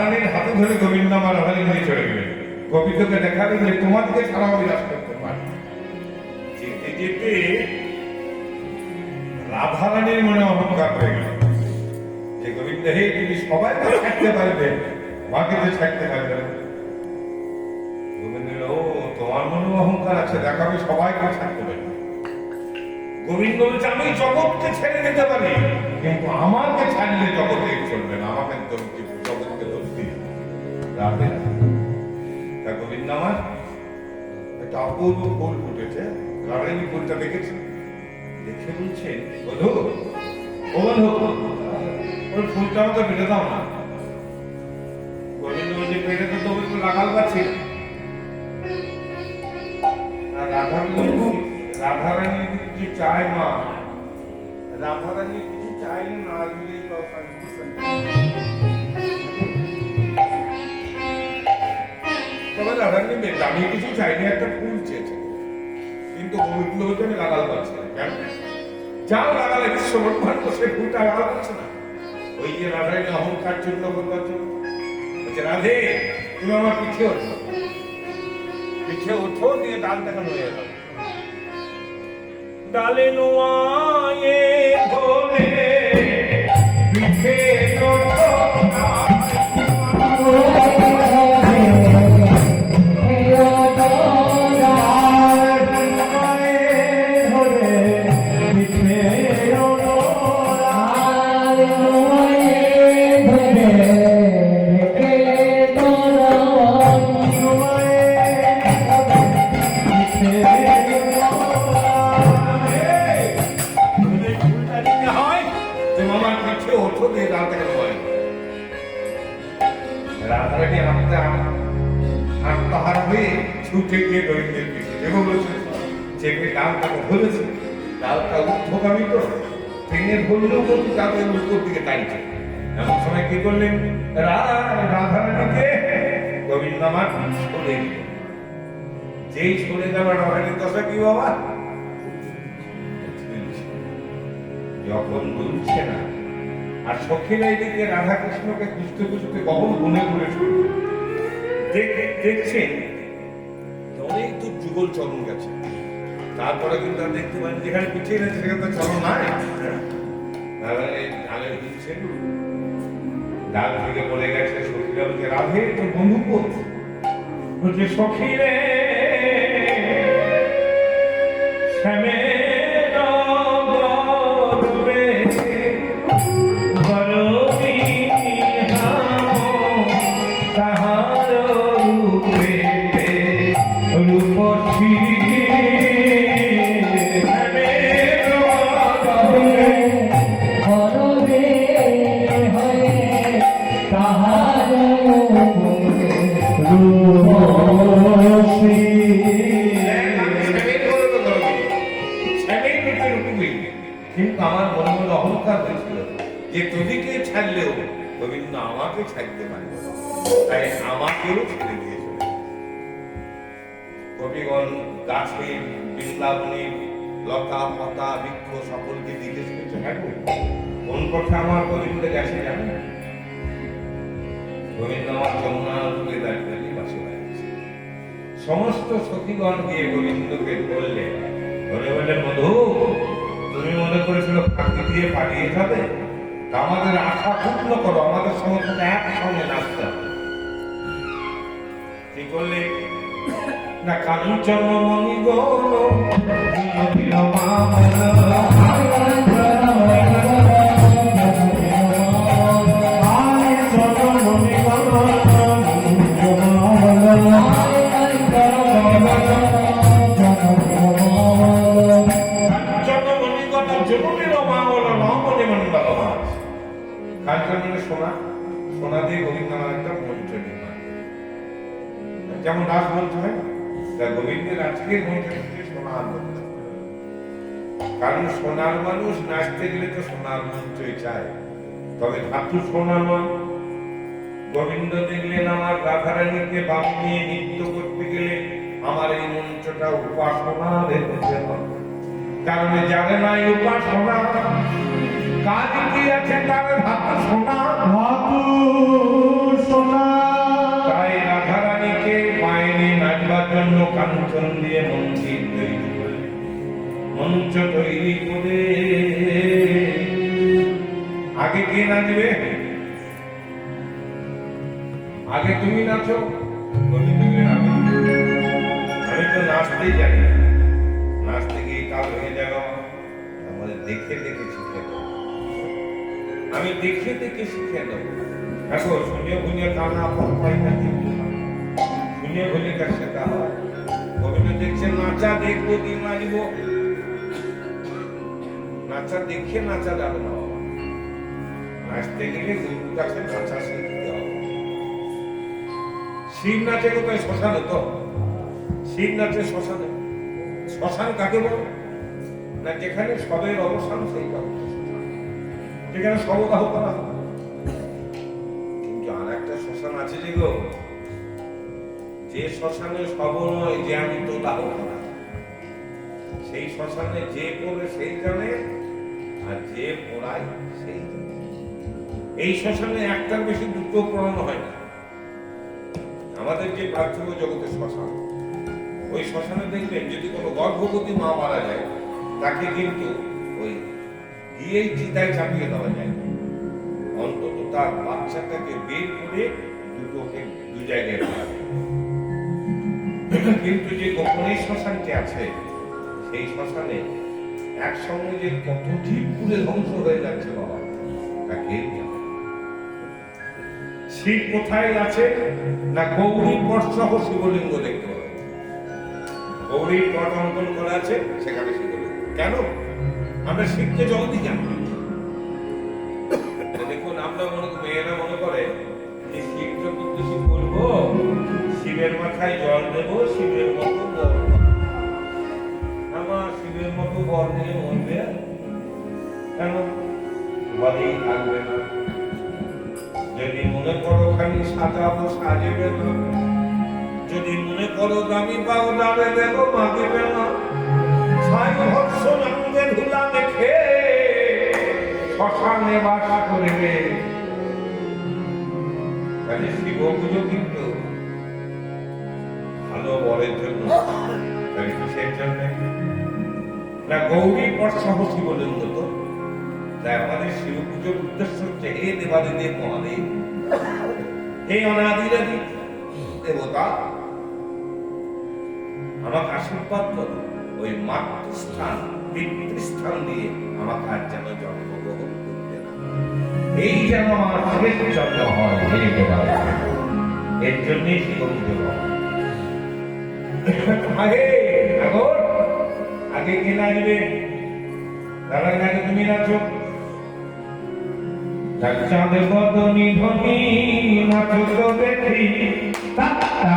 রাধারানীর হাতে ধরে গোবিন্দ আমার রাধারানী নিয়ে চলে গেলেন। গোবিন্দকে দেখালে যে তোমাদেরকে ছাড়াও বিরাজ করতে পারে। যেতে যেতে রাধারানীর মনে অহংকার হয়ে গেল যে গোবিন্দ হে তুমি সবাইকে ছাড়তে পারবে, মাকে তো ছাড়তে পারবে না। গোবিন্দ ও তোমার মনে অহংকার আছে, দেখো আমি সবাইকে ছাড়তে পারি। গোবিন্দ বলছে আমি জগৎকে ছেড়ে দিতে পারি, কিন্তু আমাকে ছাড়লে জগতে চলবে না, আমাকে জগৎকে ধরতে রাধে। তা গোবিন্দ আমার একটা অপূর্ব ফুল ফুটেছে, রাধারানী ফুলটা দেখেছে, দেখে বলছে বধূ ও বধূ ওই ফুলটা আমাকে পেটে দাও না। গোবিন্দ বলছে পেটে তো তুমি একটু লাগাল পাচ্ছি। রাধারানী কিছু চায় মা, রাধারানী কিছু চাই না দিলেই তবে রাধারানী আমি কিছু চাইনি, একটা ফুল চেয়েছে, কিন্তু গোবিন্দ হচ্ছে আমি লাগাল পাচ্ছি না। কেন? যা লাগালে বিশ্বব্রহ্মাণ্ড সে ফুলটা লাগাল পাচ্ছে না। ওই যে রাধারানী অহংকার জন্য বলছে রাধে তুমি আমার পিঠে ওঠো, পিঠে ওঠো, দিয়ে ডাল দেখানো হয়ে গেল। ডালে নোয়ায়ে ধরে পিঠে ওঠো রাধারানী আত্মহারা হয়ে ছুটে গিয়ে গোবিন্দের পিঠে এবং বলছে চেপে ডালটাকে ধরেছে, ডালটা ঊর্ধ্বগামী তো ট্রেনে ধরলেও কিন্তু তাদের উপর দিকে টানছে। এমন সময় কি করলেন রাধারানীকে গোবিন্দ আমার সরে দিল। যেই সরে গেল রাধারানীর দশা কি বাবা, যখন দুলছে না আর সখীরা এদিকে রাধা কৃষ্ণকে খুঁজতে খুঁজতে কখন বনে ঘুরে দেখছেন অনেক দূর যুগল চরণ গেছে, তারপরে কিন্তু আর দেখতে পারেন যেখানে পিছিয়ে গেছে সেখানে তো চরণ নাই। ডালে দিচ্ছেন, ডাল থেকে পড়ে গেছে, সখীরা বলছে রাধে তো বন্ধু বলছে সখী রে শ্যামে কিন্তু আমার মনে মনে অহংকার হয়েছিল যে তোদিকে ছাড়লেও গোবিন্দ আমাকে ছাড়তে পারবে, তাই আমাকেও ছেড়ে দিয়েছিল। কবিগণ গাছে বৃন্দাবনে লতা পাতা বৃক্ষ সকলকে জিজ্ঞেস করছে হ্যাঁ কোন পথে আমার গোবিন্দ গেছে জানেন? গোবিন্দ আমার যমুনার তুলে দাঁড়িয়ে বাসে দাঁড়িয়েছে। সমস্ত সখীগণ গিয়ে গোবিন্দকে বললে বলে বলে মধু তুমি মনে করেছিল ফাঁকি দিয়ে পালিয়ে যাবে, আমাদের আশা পূর্ণ করো, আমাদের সঙ্গে একসঙ্গে নাচতে হবে। কি করলে না কাঞ্চন মণি গৌর সোনা সোনা দিয়ে গোবিন্দ আমার একটা মঞ্চ নির্মাণ, যেমন রাজমঞ্চ হয় না, গোবিন্দের আজকের মঞ্চ হচ্ছে সোনার মঞ্চ। কারণ সোনার মানুষ নাচতে গেলে তো সোনার মঞ্চই চায়, তবে ধাতু সোনা নয়। গোবিন্দ দেখলেন আমার রাধারানীকে বাম নিয়ে নৃত্য করতে গেলে আমার এই মঞ্চটা উপাসনা দেখতে হবে, কারণ জানে না উপাসনা কাজ কি আছে তার ধাতু সোনা, ধাতু সোনা আগে তুমি নাচো, গোবিন্দকে আমি তো নাচতেই জানি না, নাচতে গিয়ে কাল ভেঙে যাবে আমাদের দেখে দেখে শিখে নেব, আমি দেখে দেখে শিখে নেব। দেখো শুনিয়ে ভুনিয়ে কানা পাই না, কিন্তু শুনিয়ে ভুনিয়ে কার শেখা হয়। গোবিন্দ দেখছে নাচা দেখবো কি নাচব, নাচা দেখে নাচা যাবে না, নাচতে গেলে গুরুর কাছে নাচা শিখতে হবে। শিব নাচে কোথায়? শ্মশানে তো। শিব নাচে শ্মশানে। শ্মশান কাকে বলে না? যেখানে সবের অবসান, সেই যেখানে সবদাহ করা হয়। কিন্তু আর একটা শ্মশান আছে যে গো, যে শ্মশানে সব নয়, যে আমি তো দাহ করা, সেই শ্মশানে যে পড়ে সেই জানে, আর যে পড়ায় সেই জানে। এই শ্মশানে একটার বেশি দুটো পড়ানো হয় না। আমাদের যে পার্থিব জগতের শ্মশান, ওই শ্মশানে দেখবেন যদি কোনো গর্ভবতী মা মারা যায়, তাকে কিন্তু ওই গিয়েই চিতায় চাপিয়ে দেওয়া যায়, অন্তত তার বাচ্চাটাকে বের করে দুটোকে দু জায়গায় রাখা যায়। কিন্তু যে গোপনে শ্মশানটি আছে, সেই শ্মশানে একসঙ্গে যে কত জীব পুড়ে ধ্বংস হয়ে যাচ্ছে বাবা, তা কেউ জানে। শিব কোথায় আছে না? গৌরী পট সহ শিবলিঙ্গ দেখতে পাবে। গৌরীর পট অঙ্কন করা আছে, সেখানে শিবলিঙ্গ। কেন? আমরা শিবকে জলদি জানি। দেখুন, আমরা মেয়েরা মনে করে যে শিব চতুর্দশী করবো, শিবের মাথায় জল দেবো, শিবের মতো বর, আমার শিবের মতো বর নিয়ে মরবে, কেন? ঘরেই থাকবে না। যদি মনে করো খালি সাজাবো, সাজবে না। যদি মনে করো দামি পাও, দামে দেবো, মাগবে না। ছাই ভৎস নাঙ্গে ধুলা দেখে শ্মশানে বাস করবে। তাহলে শিব পুজো কিন্তু ভালো বরের জন্য, তাহলে কিসের জন্য না? গৌরী পট সহ শিবলিঙ্গ তো। তাই আমাদের শিব পুজোর উদ্দেশ্য হচ্ছে, হে দেবাদিদেব মহাদেব, হে অনাদিরাদি দেবতা, আমাকে আশীর্বাদ করো, ওই মাতৃস্থান পিতৃস্থান দিয়ে আমাকে আর যেন জন্মগ্রহণ করতে না, এই যেন আমার শেষ জন্ম হয়, হে দেবাদিদেব। এর জন্যই শিব পুজো আগে আগর আগে কে নাচবে? তারা নাচে, তুমি নাচো। চাঁদ বদনি ধনি নাচো তো দেখি,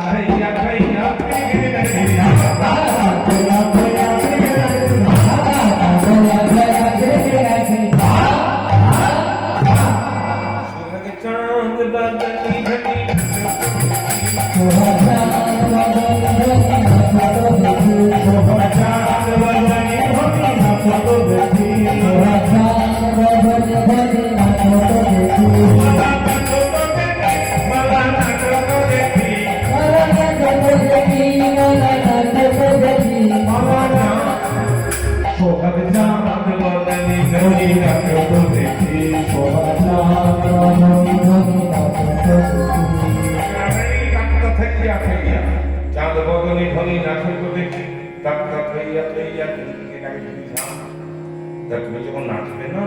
খাইয়া খাইয়া চাঁদ বদনি ধনি চাঁদ বদনি ধনি নাচো তো দেখি, তাক্কা থইয়া থইয়া তুমি যখন নাচবে না,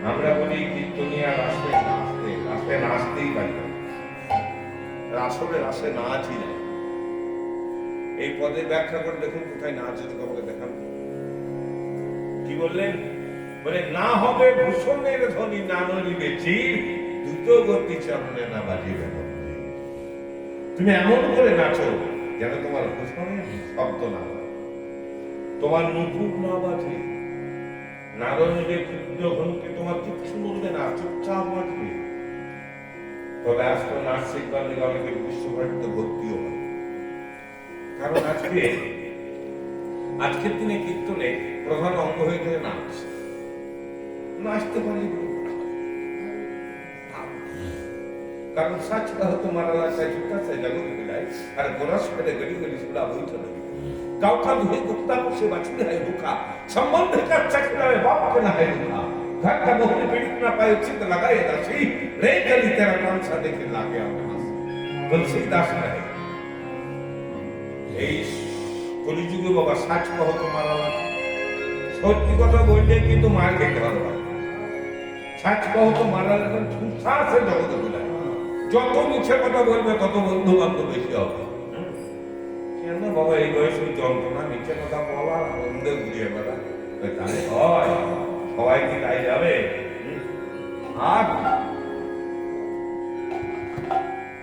আমরা বলি কীর্তনিয়া রাসে নাচতে, রাসে নাচতেই পারি না, আসলে রাসে নাচই নাই। এই পদের ব্যাখ্যা করে দেখুন কোথায় নাচ আছে, তোমাকে দেখান। কি বললেন? বলে না হবে ভূষণের ধ্বনি, না নড়িবে চির, দ্রুত গতি চরণে না বাজিবে। তুমি এমন করে নাচো যেন তোমার ভূষণের শব্দ না হয়, তোমার নুপুর না বাজে, নারণের ক্ষুদ্র ঘন্টি তোমার কিচ্ছু বলবে না, চুপচাপ বাজবে। তবে আজকে নাচ শিখবার দিকে অনেকের বিশ্বভারতীতে ভর্তিও হয়। কারণ আজকের দিনে কীর্তনে প্রধান অঙ্গ হয়ে গেলে নাচ। নাচতে পারি কারণ सच कहो तुम्हारा लाशा झूठा से लगो मिलाई अरे गोरस पे गड़ी गड़ी सुला वही तो नहीं गावठा दुहे गुप्ता को से बचने है भूखा संबंध का चक्र में बाप के ना है भूखा घर का मोहन पीड़ित ना पाए चित लगाए दर्शी रे गली तेरा काम सा देखे लागे तुलसी दास रहे এই কলিযুগে বাবা সাচ কহ তো মারা লাগে সত্যি কথা বললে কিন্তু মার খেতে ভালো লাগে সাচ কহ তো মারা লাগে সে জগতে বলে যত মিছে কথা বলবে তত বন্ধু বান্ধব বেশি হবে কেন বাবা এই বয়সে যন্ত্রণা মিছে কথা বলা আনন্দে ঘুরিয়ে বেড়া তাহলে হয় সবাই কি তাই যাবে আর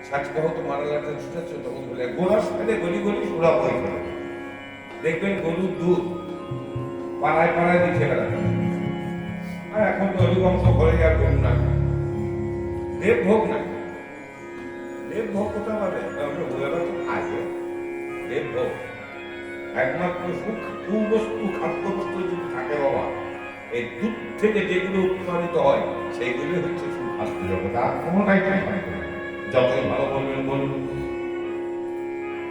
সাচ কহ তো মারা লাগে ছুটেছে তখন বলে গোড়ার সাথে গলি গলি সুরা বই করে দেখবেন গরুর দুধ পাড়ায় পাড়ায় দিচ্ছে বেড়াবে আর এখন তো অধিকাংশ ঘরে যার গরু না দেবভোগ না দেবভোগ কোথা পাবে দেবভোগ একমাত্র সুখ কুবস্তু খাদ্যবস্তু যদি থাকে বাবা এই দুধ থেকে যেগুলো উৎপাদিত হয় সেইগুলো হচ্ছে সুখ খাদ্য জগৎ আর কোনোটাই যতই ভালো বলবেন বলুন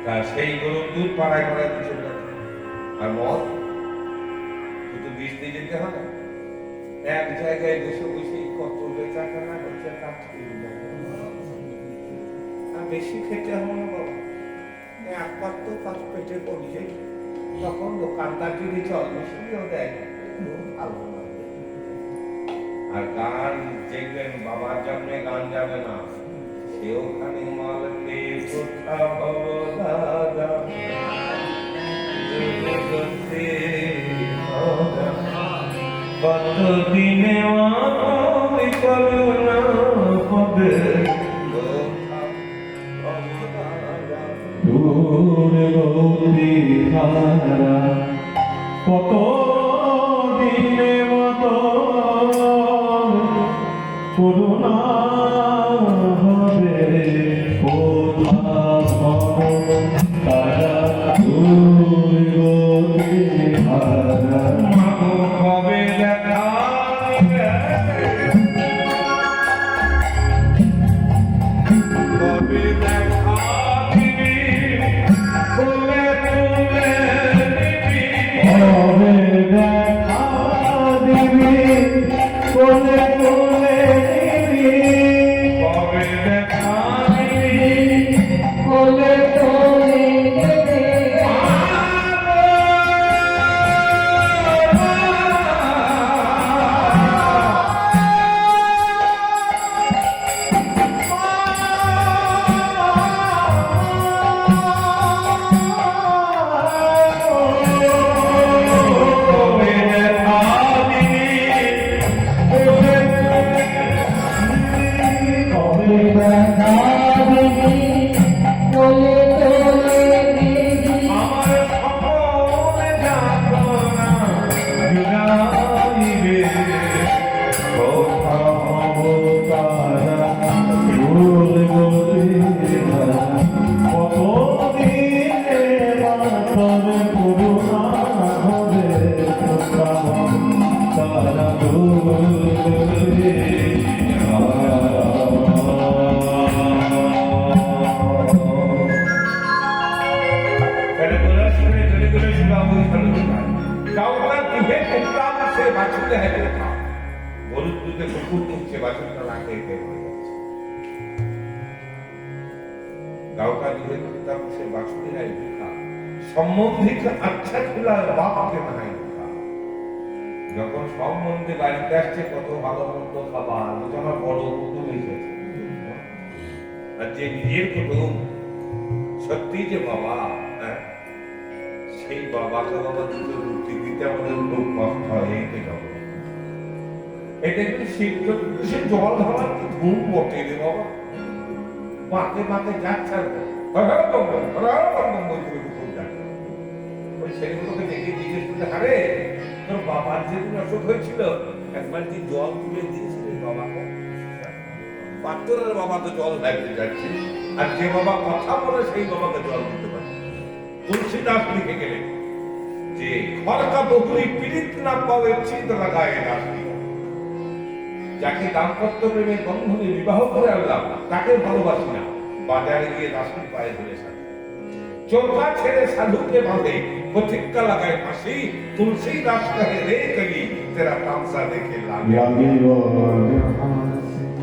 তা সেই গরুর দুধ পাড়ায় পাড়ায় দিচ্ছে আর মদ কিন্তু বিষ দিয়ে যেতে হবে এক জায়গায় বসে বসে কত বেচাকেনা হচ্ছে তার আর বেশি খেতে হবে না বাবা একবার তো পাঁচ পেটে পড়ছে তখন দোকানদার যদি চল বেশিও দেয় ভালো আর গান দেখবেন বাবার জন্মে গান যাবে না সেও খানি মালতে কোথা ভব দাদা কতদিনে করুণা হবে কত দিনে মতো করুণা হবে তারা কবে দেখা কবে দেখা বলে তুলে হবে দেখা দিবি কোলে কোলে কবে দেখা কোলে কোলে গরুর দুধে কুকুর দিচ্ছে বাছুরটা না খেয়ে গাওটা দুধে কুত্তাম সে বাছুরি নাই ভিখা সম্বন্ধিত আচ্ছা খোলা বাপকে নাই ভিখা যখন সম্বন্ধে বাড়িতে আসছে কত ভালো মন্দ খাবার আমার বড় কুটুম এসেছে আর যে নিজের কুটুম সত্যি যে বাবা সেই বাবাকে বাবা দুটো রুটি দিতে আমাদের খুব কষ্ট হয় এই তো জগৎ এটা একটু শীত সে জল ঢালার কি ঘুম বটে রে বাবা মাকে মাকে যাচ্ছে ওই ছেলেগুলোকে দেখে জিজ্ঞেস করতে আরে তোর বাবার যেদিন অসুখ হয়েছিল একবার কি জল তুলে দিয়েছিলেন বাবাকে পাত্রের বাবা তো জল লাগতে যাচ্ছে আর যে বাবা কথা বলে সেই বাবাকে জল দিতে পারে তুলসীদাস লিখে গেলেন যে খরকা বহুরি পীড়িত না পাবে চিত লাগায় দাসী যাকে দাম্পত্য প্রেমের বন্ধনে বিবাহ করে আনলাম তাকে ভালোবাসি না বাজারে গিয়ে দাসীর পায়ে ধরে সাথে চোরকা ছেড়ে সাধুকে বাঁধে প্রতিজ্ঞা লাগায় ফাঁসি তুলসী দাস কহে রে কলি তেরা তামসা দেখে লাগে